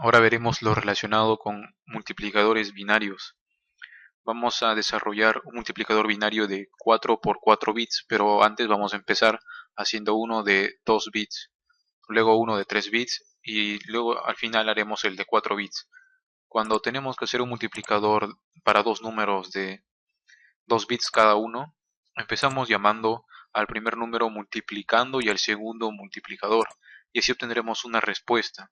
Ahora veremos lo relacionado con multiplicadores binarios. Vamos a desarrollar un multiplicador binario de 4 por 4 bits, pero antes vamos a empezar haciendo uno de 2 bits, luego uno de 3 bits y luego al final haremos el de 4 bits. Cuando tenemos que hacer un multiplicador para dos números de 2 bits cada uno, empezamos llamando al primer número multiplicando y al segundo multiplicador, y así obtendremos una respuesta.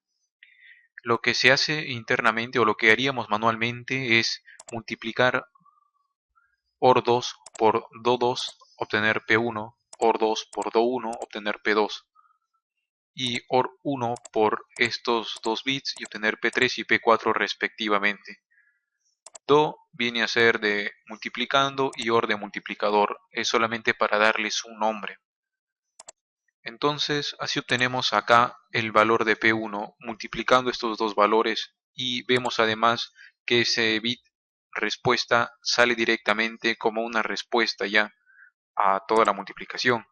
Lo que se hace internamente o lo que haríamos manualmente es multiplicar OR2 por Do2, obtener P1, OR2 por Do1, obtener P2, y OR1 por estos dos bits y obtener P3 y P4 respectivamente. Do viene a ser de multiplicando y OR de multiplicador, es solamente para darles un nombre. Entonces, así obtenemos acá el valor de P1 multiplicando estos dos valores y vemos además que ese bit respuesta sale directamente como una respuesta ya a toda la multiplicación.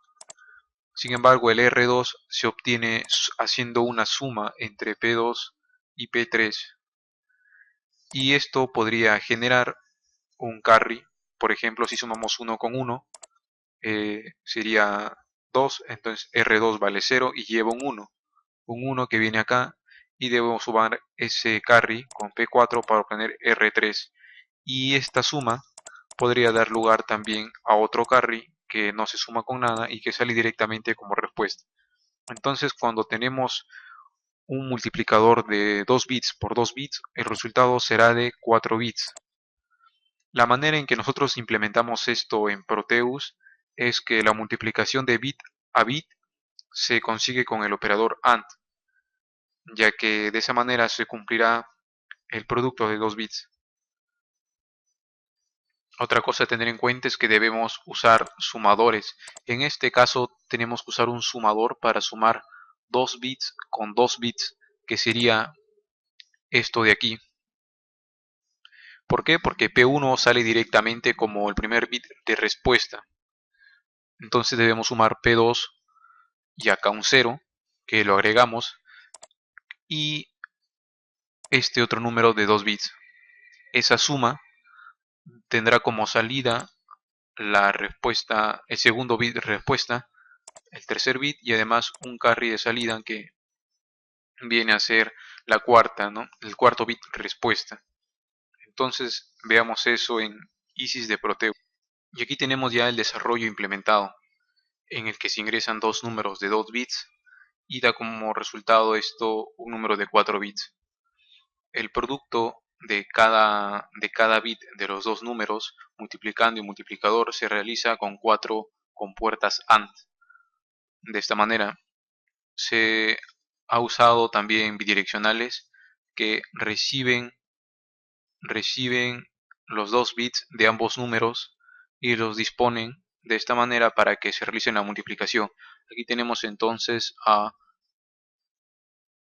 Sin embargo, el R2 se obtiene haciendo una suma entre P2 y P3 y esto podría generar un carry. Por ejemplo, si sumamos 1 con 1 sería 2, entonces R2 vale 0 y lleva un 1 que viene acá y debo sumar ese carry con P4 para obtener R3 y esta suma podría dar lugar también a otro carry que no se suma con nada y que sale directamente como respuesta. Entonces cuando tenemos un multiplicador de 2 bits por 2 bits, el resultado será de 4 bits. La manera en que nosotros implementamos esto en Proteus es que la multiplicación de bit a bit se consigue con el operador AND, ya que de esa manera se cumplirá el producto de 2 bits. Otra cosa a tener en cuenta es que debemos usar sumadores. En este caso tenemos que usar un sumador para sumar 2 bits con 2 bits, que sería esto de aquí. ¿Por qué? Porque P1 sale directamente como el primer bit de respuesta. Entonces debemos sumar P2 y acá un 0, que lo agregamos, y este otro número de 2 bits. Esa suma tendrá como salida la respuesta, el segundo bit de respuesta, el tercer bit y además un carry de salida que viene a ser la cuarta, ¿no? El cuarto bit respuesta. Entonces veamos eso en ISIS de Proteus. Y aquí tenemos ya el desarrollo implementado, en el que se ingresan dos números de 2 bits y da como resultado esto un número de 4 bits. El producto de cada bit de los dos números, multiplicando y multiplicador, se realiza con 4 compuertas AND. De esta manera, se ha usado también bidireccionales que reciben los dos bits de ambos números y los disponen de esta manera para que se realice la multiplicación. Aquí tenemos entonces a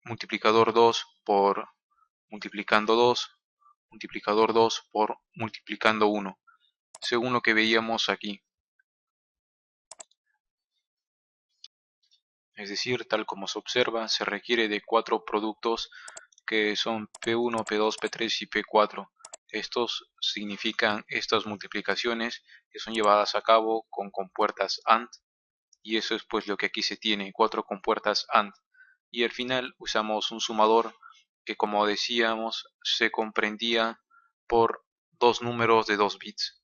multiplicador 2 por multiplicando 2, multiplicador 2 por multiplicando 1, según lo que veíamos aquí. Es decir, tal como se observa, se requiere de 4 productos que son P1, P2, P3 y P4. Estos significan estas multiplicaciones que son llevadas a cabo con compuertas AND y eso es pues lo que aquí se tiene, 4 compuertas AND. Y al final usamos un sumador que, como decíamos, se comprendía por dos números de 2 bits.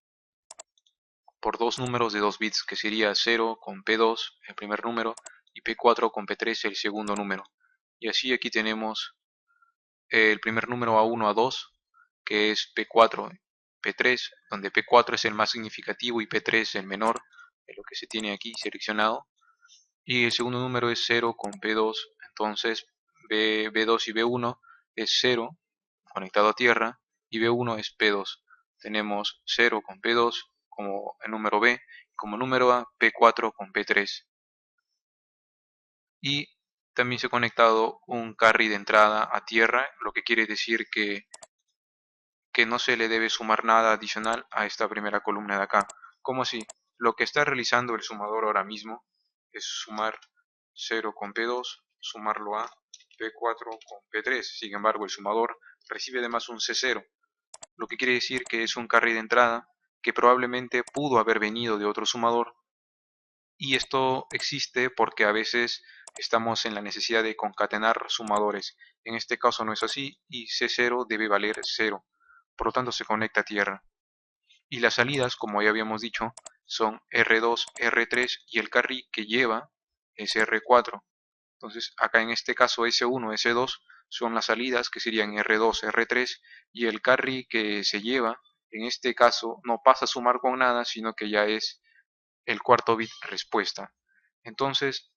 Por dos números de 2 bits, que sería 0 con P2, el primer número, y P4 con P3, el segundo número. Y así aquí tenemos el primer número A1, A2, que es P4, P3, donde P4 es el más significativo y P3 el menor, de lo que se tiene aquí seleccionado. Y el segundo número es 0 con P2, entonces B2 y B1 es 0 conectado a tierra y B1 es P2. Tenemos 0 con P2 como el número B, y como número A P4 con P3. Y también se ha conectado un carry de entrada a tierra, lo que quiere decir que no se le debe sumar nada adicional a esta primera columna de acá. ¿Cómo así? Lo que está realizando el sumador ahora mismo es sumar 0 con P2, sumarlo a P4 con P3. Sin embargo, el sumador recibe además un C0, lo que quiere decir que es un carry de entrada que probablemente pudo haber venido de otro sumador, y esto existe porque a veces estamos en la necesidad de concatenar sumadores. En este caso no es así y C0 debe valer 0, por lo tanto se conecta a tierra. Y las salidas, como ya habíamos dicho, son R2, R3 y el carry que lleva es R4. Entonces acá en este caso S1, S2 son las salidas que serían R2, R3 y el carry que se lleva en este caso no pasa a sumar con nada, sino que ya es el cuarto bit respuesta. Entonces,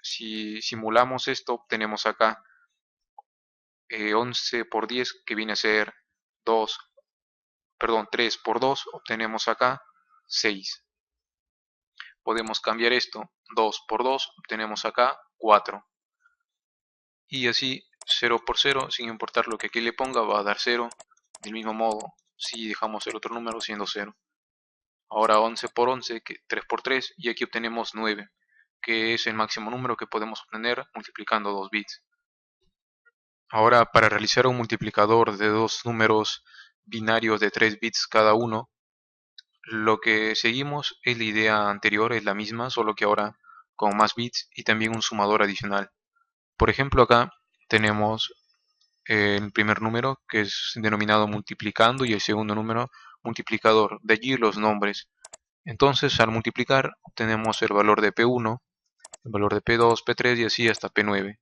si simulamos esto, obtenemos acá 11 por 10 que viene a ser 2, perdón, 3 por 2, obtenemos acá 6. Podemos cambiar esto, 2 por 2, obtenemos acá 4. Y así 0 por 0, sin importar lo que aquí le ponga, va a dar 0. Del mismo modo, si dejamos el otro número siendo 0. Ahora 11 por 11, que 3 por 3, y aquí obtenemos 9, que es el máximo número que podemos obtener multiplicando 2 bits. Ahora, para realizar un multiplicador de dos números binarios de 3 bits cada uno, lo que seguimos es la idea anterior, es la misma, solo que ahora con más bits y también un sumador adicional. Por ejemplo, acá tenemos el primer número, que es denominado multiplicando, y el segundo número multiplicador. De allí los nombres. Entonces, al multiplicar, obtenemos el valor de P1, el valor de P2, P3 y así hasta P9.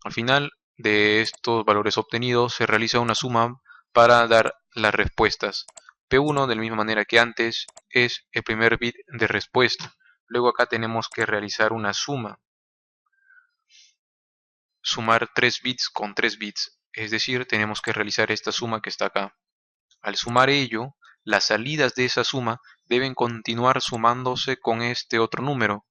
Al final de estos valores obtenidos se realiza una suma para dar las respuestas. P1, de la misma manera que antes, es el primer bit de respuesta. Luego acá tenemos que realizar una suma. Sumar 3 bits con 3 bits. Es decir, tenemos que realizar esta suma que está acá. Al sumar ello, las salidas de esa suma deben continuar sumándose con este otro número.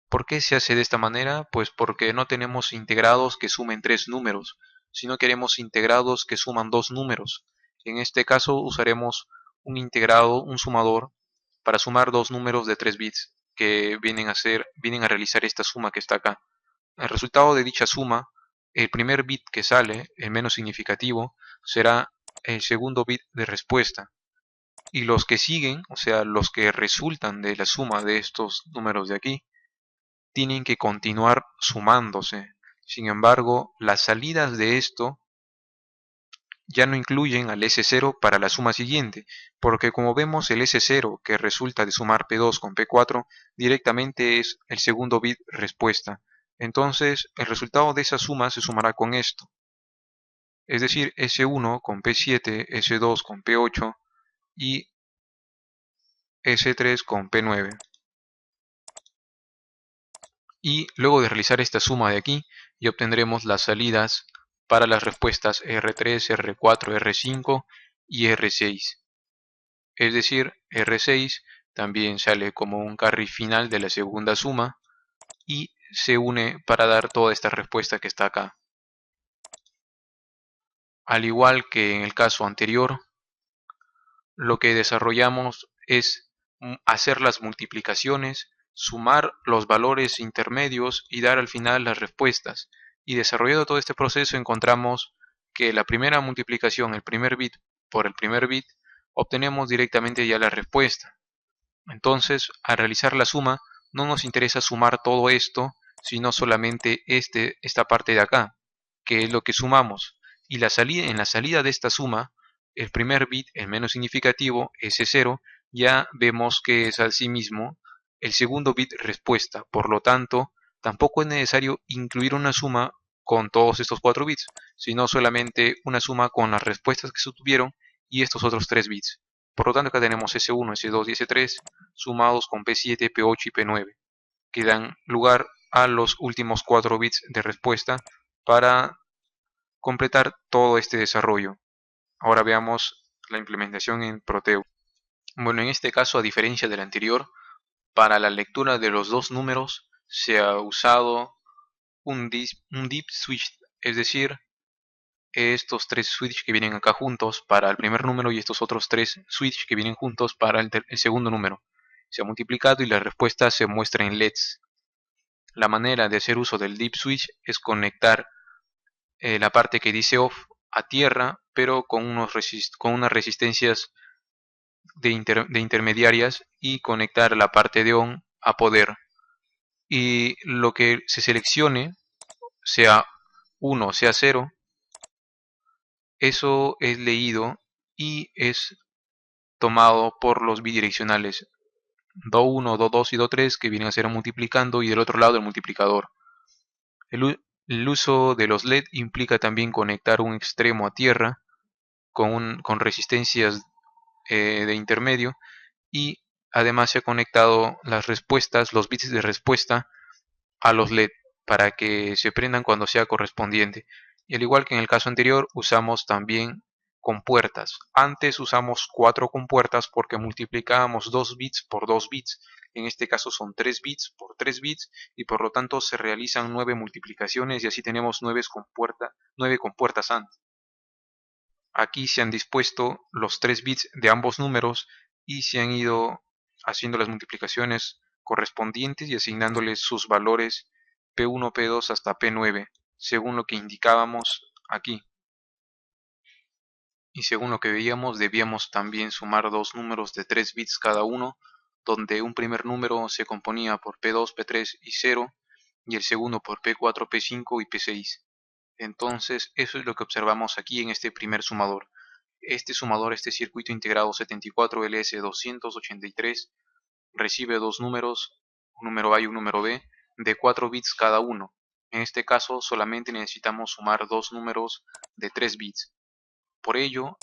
¿Por qué se hace de esta manera? Pues porque no tenemos integrados que sumen 3 números, sino queremos integrados que suman 2 números. En este caso usaremos un integrado, un sumador, para sumar dos números de 3 bits que vienen a realizar esta suma que está acá. El resultado de dicha suma, el primer bit que sale, el menos significativo, será el segundo bit de respuesta. Y los que siguen, o sea, los que resultan de la suma de estos números de aquí, tienen que continuar sumándose. Sin embargo, las salidas de esto ya no incluyen al S0 para la suma siguiente, porque como vemos el S0 que resulta de sumar P2 con P4 directamente es el segundo bit respuesta. Entonces el resultado de esa suma se sumará con esto, es decir, S1 con P7, S2 con P8 y S3 con P9. Y luego de realizar esta suma de aquí, ya obtendremos las salidas para las respuestas R3, R4, R5 y R6. Es decir, R6 también sale como un carry final de la segunda suma y se une para dar toda esta respuesta que está acá. Al igual que en el caso anterior, lo que desarrollamos es hacer las multiplicaciones, sumar los valores intermedios y dar al final las respuestas. Y desarrollado todo este proceso encontramos que la primera multiplicación, el primer bit por el primer bit, obtenemos directamente ya la respuesta. Entonces, al realizar la suma, no nos interesa sumar todo esto, sino solamente esta parte de acá, que es lo que sumamos. Y en la salida de esta suma, el primer bit, el menos significativo, ese 0, ya vemos que es asimismo el segundo bit respuesta. Por lo tanto, tampoco es necesario incluir una suma con todos estos 4 bits, sino solamente una suma con las respuestas que se obtuvieron y estos otros 3 bits. Por lo tanto, acá tenemos S1, S2 y S3 sumados con P7, P8 y P9, que dan lugar a los últimos 4 bits de respuesta para completar todo este desarrollo. Ahora veamos la implementación en Proteo. Bueno, en este caso, a diferencia del anterior, para la lectura de los dos números se ha usado un deep switch, es decir, estos tres switch que vienen acá juntos para el primer número y estos otros tres switch que vienen juntos para el segundo número. Se ha multiplicado y la respuesta se muestra en LEDs. La manera de hacer uso del dip switch es conectar la parte que dice off a tierra, pero con unas resistencias de intermediarias, y conectar la parte de on a poder. Y lo que se seleccione, sea 1 sea 0, eso es leído y es tomado por los bidireccionales Do1, Do2 y Do3, que vienen a ser multiplicando, y del otro lado el multiplicador. El uso de los LED implica también conectar un extremo a tierra con resistencias de intermedio, y además se ha conectado las respuestas, los bits de respuesta, a los LED para que se prendan cuando sea correspondiente. Y al igual que en el caso anterior, usamos también compuertas. Antes usamos 4 compuertas porque multiplicábamos 2 bits por 2 bits. En este caso son 3 bits por 3 bits, y por lo tanto se realizan 9 multiplicaciones, y así tenemos 9 compuertas antes. Aquí se han dispuesto los 3 bits de ambos números y se han ido haciendo las multiplicaciones correspondientes y asignándoles sus valores P1, P2 hasta P9, según lo que indicábamos aquí. Y según lo que veíamos, debíamos también sumar dos números de 3 bits cada uno, donde un primer número se componía por P2, P3 y 0, y el segundo por P4, P5 y P6. Entonces, eso es lo que observamos aquí en este primer sumador. Este circuito integrado 74LS283, recibe dos números, un número A y un número B, de 4 bits cada uno. En este caso solamente necesitamos sumar dos números de 3 bits. Por ello,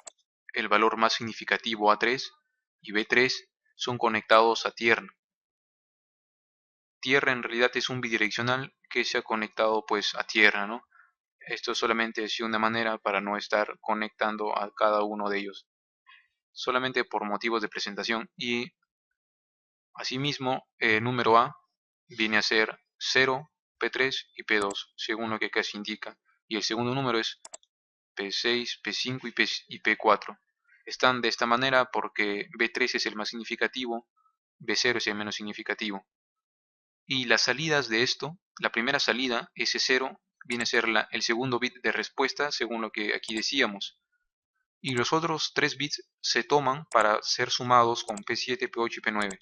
el valor más significativo A3 y B3 son conectados a tierra. Tierra en realidad es un bidireccional que se ha conectado pues a tierra, ¿no? Esto solamente es una manera para no estar conectando a cada uno de ellos, solamente por motivos de presentación. Y asimismo, el número A viene a ser 0, P3 y P2, según lo que acá se indica. Y el segundo número es P6, P5 y P4. Están de esta manera porque B3 es el más significativo, B0 es el menos significativo. Y las salidas de esto, la primera salida, S0, viene a ser el segundo bit de respuesta, según lo que aquí decíamos. Y los otros 3 bits se toman para ser sumados con P7, P8 y P9.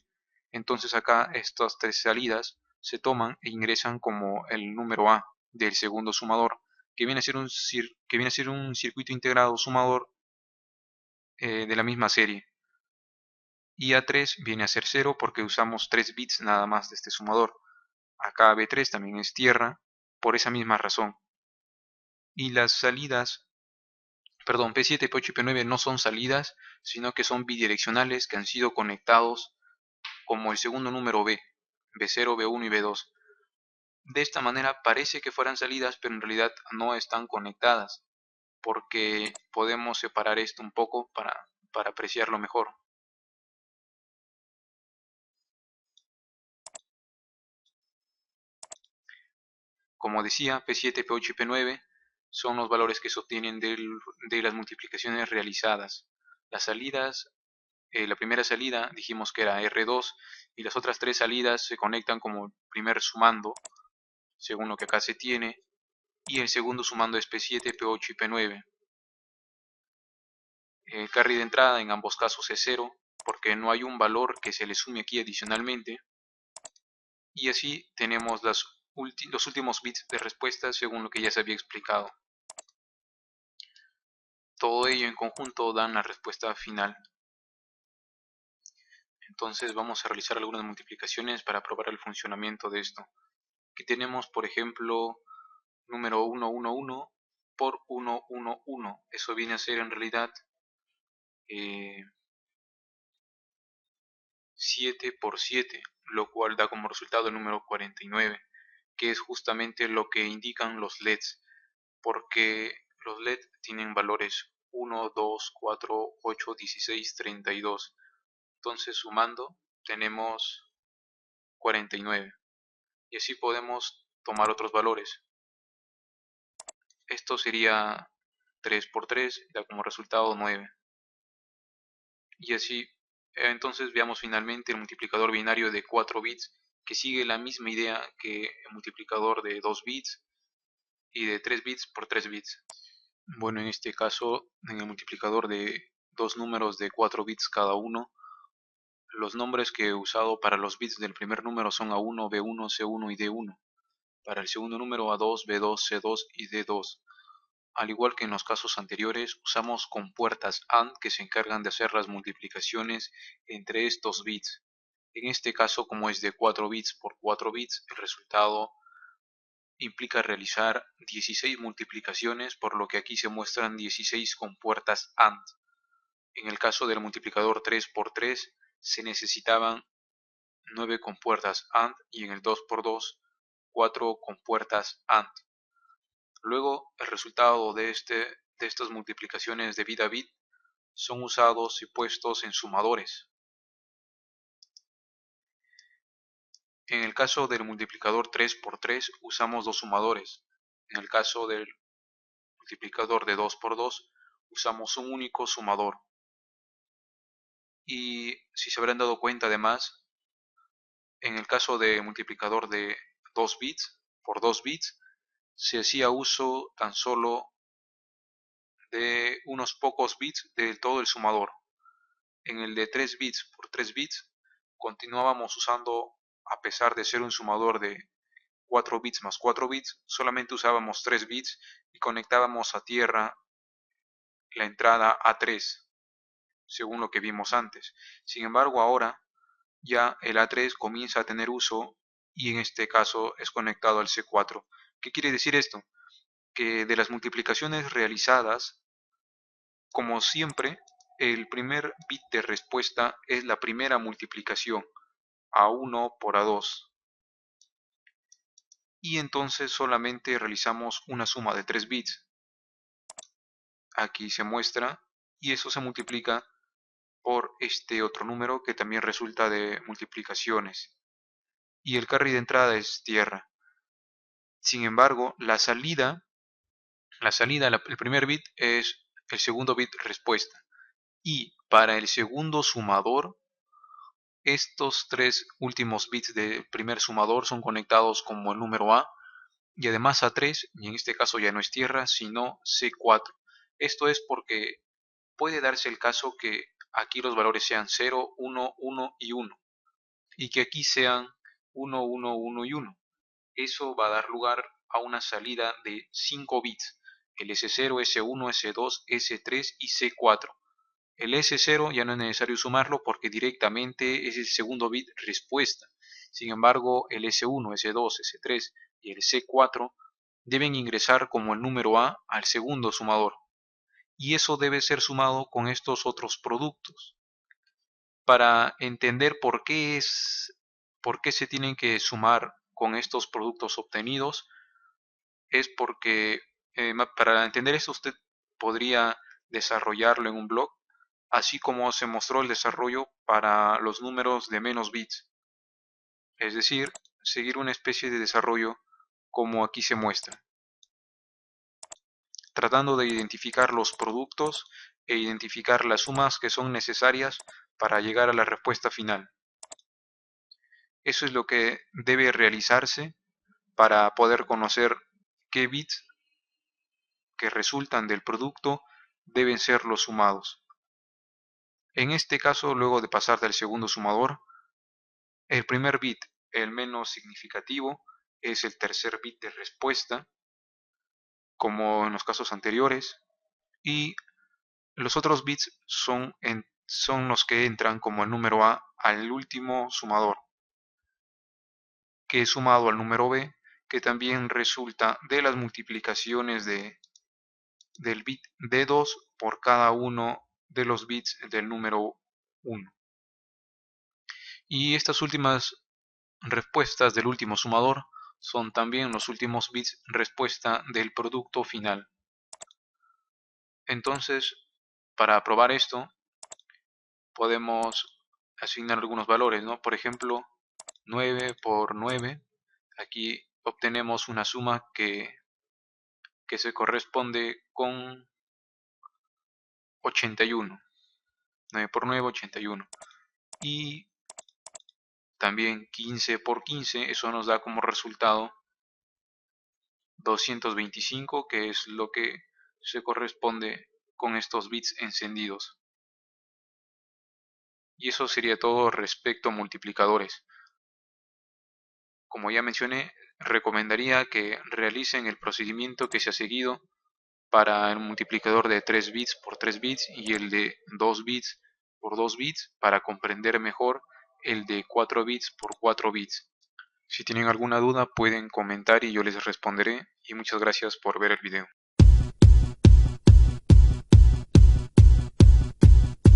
Entonces acá estas 3 salidas se toman e ingresan como el número A del segundo sumador, que viene a ser un circuito integrado sumador de la misma serie. Y A3 viene a ser 0 porque usamos 3 bits nada más de este sumador. Acá B3 también es tierra por esa misma razón. Y las salidas, perdón, P7, P8 y P9 no son salidas, sino que son bidireccionales que han sido conectados como el segundo número B, B0, B1 y B2. De esta manera parece que fueran salidas, pero en realidad no están conectadas, porque podemos separar esto un poco para apreciarlo mejor. Como decía, P7, P8 y P9 son los valores que se obtienen de las multiplicaciones realizadas. Las salidas, la primera salida dijimos que era R2, y las otras 3 salidas se conectan como primer sumando, según lo que acá se tiene, y el segundo sumando es P7, P8 y P9. El carry de entrada en ambos casos es 0, porque no hay un valor que se le sume aquí adicionalmente. Y así tenemos los últimos bits de respuesta según lo que ya se había explicado. Todo ello en conjunto dan la respuesta final. Entonces vamos a realizar algunas multiplicaciones para probar el funcionamiento de esto. Aquí tenemos, por ejemplo, número 111 por 111. Eso viene a ser en realidad 7 por 7, lo cual da como resultado el número 49, que es justamente lo que indican los LEDs, porque los LED tienen valores 1, 2, 4, 8, 16, 32. Entonces sumando tenemos 49. Y así podemos tomar otros valores. Esto sería 3 por 3, da como resultado 9. Y así, entonces veamos finalmente el multiplicador binario de 4 bits que sigue la misma idea que el multiplicador de 2 bits y de 3 bits por 3 bits. Bueno, en este caso, en el multiplicador de dos números de 4 bits cada uno, los nombres que he usado para los bits del primer número son A1, B1, C1 y D1. Para el segundo número A2, B2, C2 y D2. Al igual que en los casos anteriores, usamos compuertas AND que se encargan de hacer las multiplicaciones entre estos bits. En este caso, como es de 4 bits por 4 bits, el resultado implica realizar 16 multiplicaciones, por lo que aquí se muestran 16 compuertas AND. En el caso del multiplicador 3 por 3, se necesitaban 9 compuertas AND y en el 2 por 2, 4 compuertas AND. Luego, el resultado de estas multiplicaciones de bit a bit son usados y puestos en sumadores. En el caso del multiplicador 3 por 3 usamos dos sumadores. En el caso del multiplicador de 2 por 2 usamos un único sumador. Y si se habrán dado cuenta además, en el caso de multiplicador de 2 bits por 2 bits se hacía uso tan solo de unos pocos bits de todo el sumador. En el de 3 bits por 3 bits continuábamos usando, a pesar de ser un sumador de 4 bits más 4 bits, solamente usábamos 3 bits y conectábamos a tierra la entrada A3, según lo que vimos antes. Sin embargo, ahora ya el A3 comienza a tener uso y en este caso es conectado al C4. ¿Qué quiere decir esto? Que de las multiplicaciones realizadas, como siempre, el primer bit de respuesta es la primera multiplicación, A1 por A2. Y entonces solamente realizamos una suma de 3 bits. Aquí se muestra y eso se multiplica por este otro número que también resulta de multiplicaciones. Y el carry de entrada es tierra. Sin embargo, el primer bit es el segundo bit respuesta. Y para el segundo sumador, estos tres últimos bits del primer sumador son conectados como el número A y además A3, y en este caso ya no es tierra, sino C4. Esto es porque puede darse el caso que aquí los valores sean 0, 1, 1 y 1, y que aquí sean 1, 1, 1 y 1. Eso va a dar lugar a una salida de 5 bits, el S0, S1, S2, S3 y C4. El S0 ya no es necesario sumarlo porque directamente es el segundo bit respuesta. Sin embargo, el S1, S2, S3 y el C4 deben ingresar como el número A al segundo sumador. Y eso debe ser sumado con estos otros productos. Para entender por qué se tienen que sumar con estos productos obtenidos, es porque para entender esto usted podría desarrollarlo en un blog, así como se mostró el desarrollo para los números de menos bits, es decir, seguir una especie de desarrollo como aquí se muestra, tratando de identificar los productos e identificar las sumas que son necesarias para llegar a la respuesta final. Eso es lo que debe realizarse para poder conocer qué bits que resultan del producto deben ser los sumados. En este caso, luego de pasar del segundo sumador, el primer bit, el menos significativo, es el tercer bit de respuesta, como en los casos anteriores, y los otros bits son los que entran como el número A al último sumador, que es sumado al número B, que también resulta de las multiplicaciones del bit D2 por cada uno de los bits del número 1. Y estas últimas respuestas del último sumador son también los últimos bits respuesta del producto final. Entonces, para probar esto, podemos asignar algunos valores, ¿no? Por ejemplo, 9 por 9. Aquí obtenemos una suma que se corresponde con 81. 9 por 9, 81. Y también 15 por 15, eso nos da como resultado 225, que es lo que se corresponde con estos bits encendidos. Y eso sería todo respecto a multiplicadores. Como ya mencioné, recomendaría que realicen el procedimiento que se ha seguido para el multiplicador de 3 bits por 3 bits y el de 2 bits por 2 bits para comprender mejor el de 4 bits por 4 bits. Si tienen alguna duda pueden comentar y yo les responderé, y muchas gracias por ver el video.